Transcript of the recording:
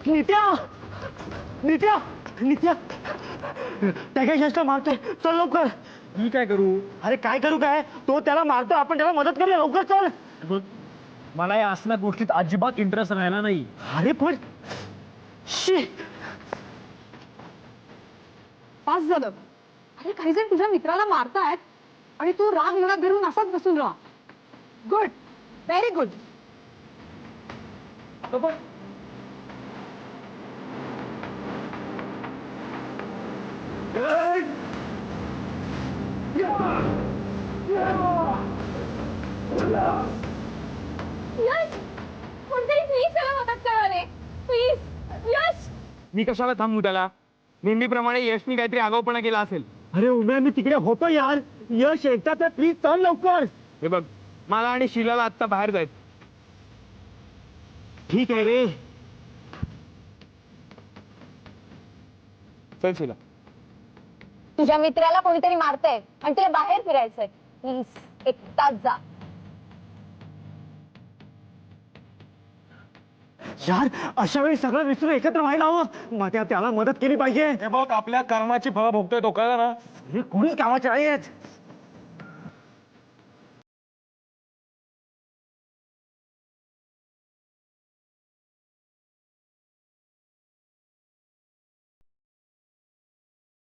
नित्या नित्या नित्या त्या काय यशला मारतोय, चल लवकर. मी काय करू? अरे काय करू काय, तो त्याला मारतो, आपण त्याला मदत करूया, लवकर चल. बघ, मला या असल्या गोष्टीत अजिबात इंटरेस्ट राहिला नाही. अरे पण शी, पास झालं. अरे काही जण तुझ्या मित्राला मारतायत आणि तू राग मनात धरून असाच बसून राहा. Good, very good. यश, कोणतरी प्लीज त्याला मदत करा रे, प्लीज. यश, मी कशाला थांबू त्याला? नेहमीप्रमाणे यशनी काहीतरी आगाऊपणा केला असेल. अरे उम्या मी तिकडे होतो यार. यश एकटा तर प्लीज चल लवकर. हे बघ, मला आणि शीलाला आत्ता बाहेर जायचं. ठीक आहे रे. चल शीला. तुझ्या मित्राला कोणीतरी मारतंय आणि तुला बाहेर फिरायचंय. प्लीज एकटाच जा. यार अशा वेळी सगळं विसरून एकत्र व्हायला हवं. मग त्याला मदत केली पाहिजे. हे बघ, आपल्या कर्माची फळं भोगतोय तो, कळलं ना? हे कोणीच कामाचे आहेत.